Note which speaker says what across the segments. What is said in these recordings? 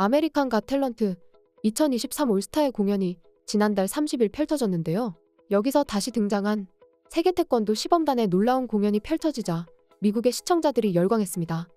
Speaker 1: 아메리칸 갓 탤런트 2023 올스타의 공연이 지난달 30일 펼쳐졌는데요. 여기서 다시 등장한 세계 태권도 시범단의 놀라운 공연이 펼쳐지자 미국의 시청자들이 열광했습니다.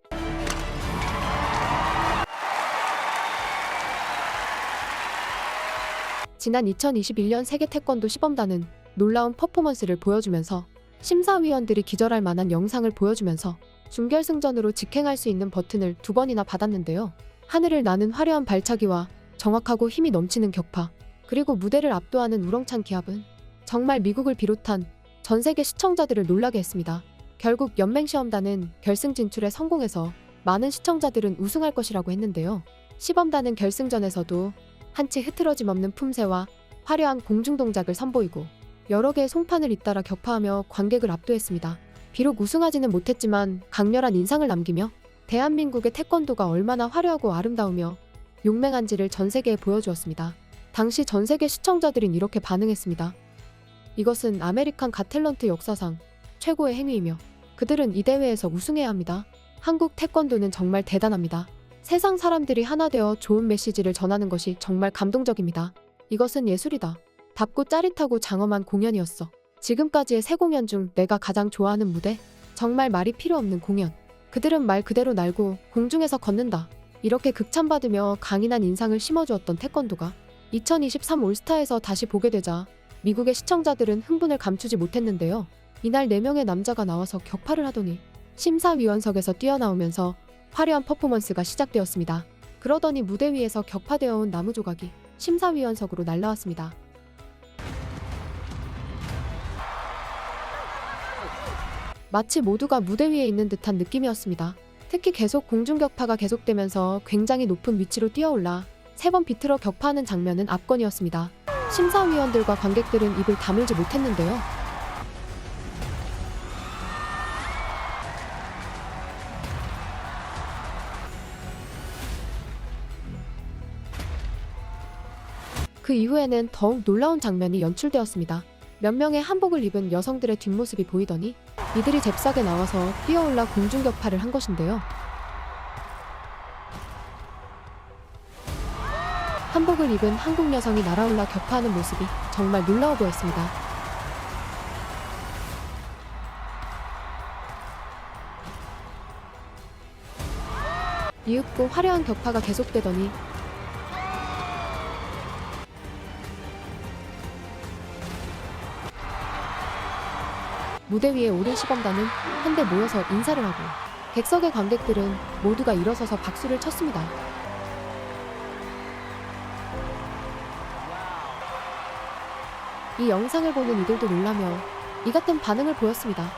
Speaker 1: 지난 2021년 세계 태권도 시범단은 놀라운 퍼포먼스를 보여주면서 심사위원들이 기절할 만한 영상을 보여주면서 준결승전으로 직행할 수 있는 버튼을 2번이나 받았는데요. 하늘을 나는 화려한 발차기와 정확하고 힘이 넘치는 격파, 그리고 무대를 압도하는 우렁찬 기합은 정말 미국을 비롯한 전 세계 시청자들을 놀라게 했습니다. 결국 연맹시험단은 결승 진출에 성공해서 많은 시청자들은 우승할 것이라고 했는데요. 시범단은 결승전에서도 한치 흐트러짐 없는 품새와 화려한 공중 동작을 선보이고 여러 개의 송판을 잇따라 격파하며 관객을 압도했습니다. 비록 우승하지는 못했지만 강렬한 인상을 남기며 대한민국의 태권도가 얼마나 화려하고 아름다우며 용맹한지를 전 세계에 보여주었습니다. 당시 전 세계 시청자들은 이렇게 반응했습니다. 이것은 아메리칸 갓 탤런트 역사상 최고의 행위이며 그들은 이 대회에서 우승해야 합니다. 한국 태권도는 정말 대단합니다. 세상 사람들이 하나 되어 좋은 메시지를 전하는 것이 정말 감동적입니다. 이것은 예술이다. 답고 짜릿하고 장엄한 공연이었어. 지금까지의 세 공연 중 내가 가장 좋아하는 무대. 정말 말이 필요 없는 공연. 그들은 말 그대로 날고 공중에서 걷는다. 이렇게 극찬받으며 강인한 인상을 심어주었던 태권도가 2023 올스타에서 다시 보게 되자 미국의 시청자들은 흥분을 감추지 못했는데요. 이날 4명의 남자가 나와서 격파를 하더니 심사위원석에서 뛰어나오면서 화려한 퍼포먼스가 시작되었습니다. 그러더니 무대 위에서 격파되어 온 나무 조각이 심사위원석으로 날라왔습니다. 마치 모두가 무대 위에 있는 듯한 느낌이었습니다. 특히 계속 공중격파가 계속되면서 굉장히 높은 위치로 뛰어올라 3번 비틀어 격파하는 장면은 압권이었습니다. 심사위원들과 관객들은 입을 다물지 못했는데요. 그 이후에는 더욱 놀라운 장면이 연출되었습니다. 몇 명의 한복을 입은 여성들의 뒷모습이 보이더니 이들이 잽싸게 나와서 뛰어올라 공중격파를 한 것인데요. 한복을 입은 한국 여성이 날아올라 격파하는 모습이 정말 놀라워 보였습니다. 이윽고 화려한 격파가 계속되더니 무대 위에 오른 시범단은 한데 모여서 인사를 하고 객석의 관객들은 모두가 일어서서 박수를 쳤습니다. 이 영상을 보는 이들도 놀라며 이 같은 반응을 보였습니다.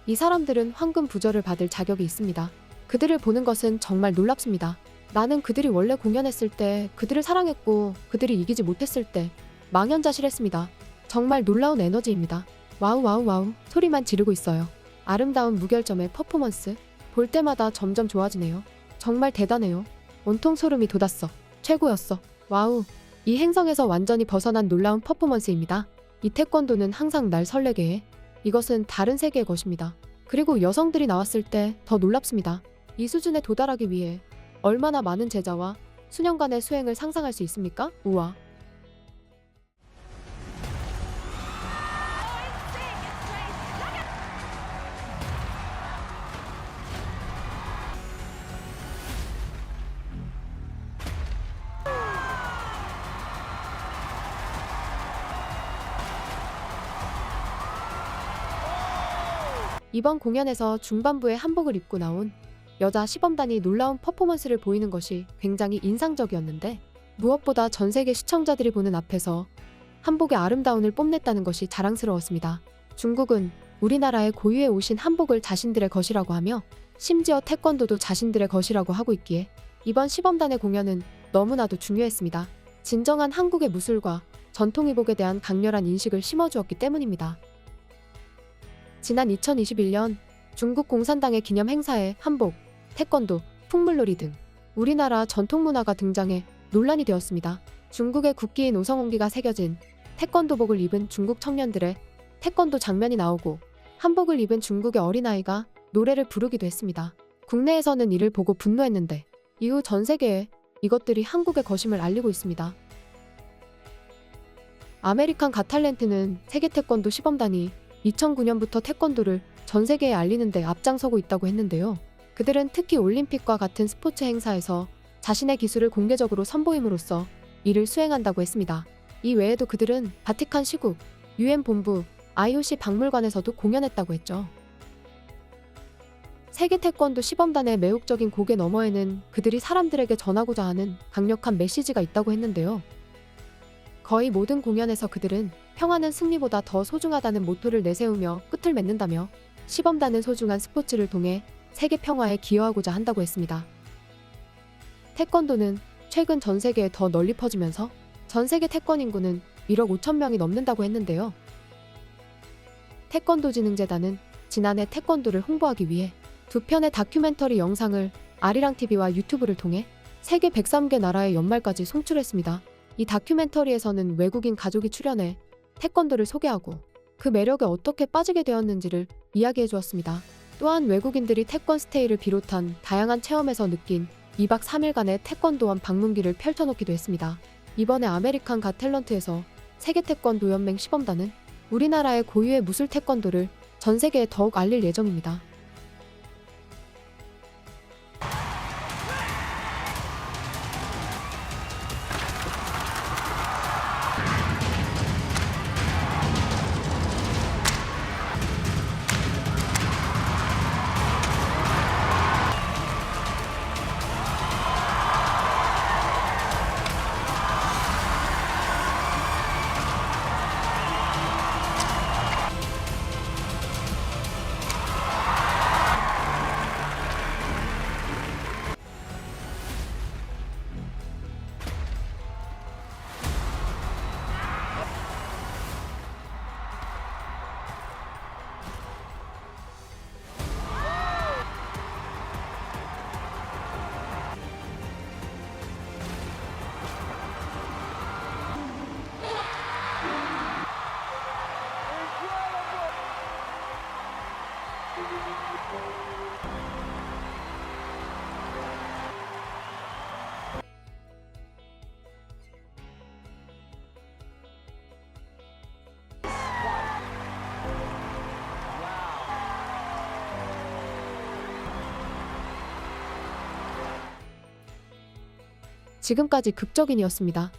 Speaker 1: 이 사람들은 황금 부저를 받을 자격이 있습니다. 그들을 보는 것은 정말 놀랍습니다. 나는 그들이 원래 공연했을 때 그들을 사랑했고 그들이 이기지 못했을 때 망연자실했습니다. 정말 놀라운 에너지입니다. 와우 와우 와우 소리만 지르고 있어요. 아름다운 무결점의 퍼포먼스 볼 때마다 점점 좋아지네요. 정말 대단해요. 온통 소름이 돋았어. 최고였어. 와우. 이 행성에서 완전히 벗어난 놀라운 퍼포먼스입니다. 이 태권도는 항상 날 설레게 해. 이것은 다른 세계의 것입니다. 그리고 여성들이 나왔을 때 더 놀랍습니다. 이 수준에 도달하기 위해 얼마나 많은 제자와 수년간의 수행을 상상할 수 있습니까? 우와. 이번 공연에서 중반부에 한복을 입고 나온 여자 시범단이 놀라운 퍼포먼스를 보이는 것이 굉장히 인상적이었는데 무엇보다 전 세계 시청자들이 보는 앞에서 한복의 아름다움을 뽐냈다는 것이 자랑스러웠습니다. 중국은 우리나라의 고유해 오신 한복을 자신들의 것이라고 하며 심지어 태권도도 자신들의 것이라고 하고 있기에 이번 시범단의 공연은 너무나도 중요했습니다. 진정한 한국의 무술과 전통의복에 대한 강렬한 인식을 심어주었기 때문입니다. 지난 2021년 중국 공산당의 기념 행사에 한복, 태권도, 풍물놀이 등 우리나라 전통문화가 등장해 논란이 되었습니다. 중국의 국기인 오성홍기가 새겨진 태권도복을 입은 중국 청년들의 태권도 장면이 나오고 한복을 입은 중국의 어린아이가 노래를 부르기도 했습니다. 국내에서는 이를 보고 분노했는데 이후 전 세계에 이것들이 한국의 거심을 알리고 있습니다. 아메리칸 가탈렌트는 세계 태권도 시범단이 2009년부터 태권도를 전 세계에 알리는 데 앞장서고 있다고 했는데요. 그들은 특히 올림픽과 같은 스포츠 행사에서 자신의 기술을 공개적으로 선보임으로써 이를 수행한다고 했습니다. 이 외에도 그들은 바티칸 시국, UN 본부, IOC 박물관에서도 공연했다고 했죠. 세계 태권도 시범단의 매혹적인 고개 너머에는 그들이 사람들에게 전하고자 하는 강력한 메시지가 있다고 했는데요. 거의 모든 공연에서 그들은 평화는 승리보다 더 소중하다는 모토를 내세우며 끝을 맺는다며 시범단은 소중한 스포츠를 통해 세계 평화에 기여하고자 한다고 했습니다. 태권도는 최근 전 세계에 더 널리 퍼지면서 전 세계 태권 인구는 1억 5천 명이 넘는다고 했는데요. 태권도진흥재단은 지난해 태권도를 홍보하기 위해 2편의 다큐멘터리 영상을 아리랑TV와 유튜브를 통해 세계 103개 나라의 연말까지 송출했습니다. 이 다큐멘터리에서는 외국인 가족이 출연해 태권도를 소개하고 그 매력에 어떻게 빠지게 되었는지를 이야기해 주었습니다. 또한 외국인들이 태권 스테이를 비롯한 다양한 체험에서 느낀 2박 3일간의 태권도원 방문기를 펼쳐놓기도 했습니다. 이번에 아메리칸 갓 탤런트에서 세계 태권도 연맹 시범단은 우리나라의 고유의 무술 태권도를 전 세계에 더욱 알릴 예정입니다. 지금까지 극적인이었습니다.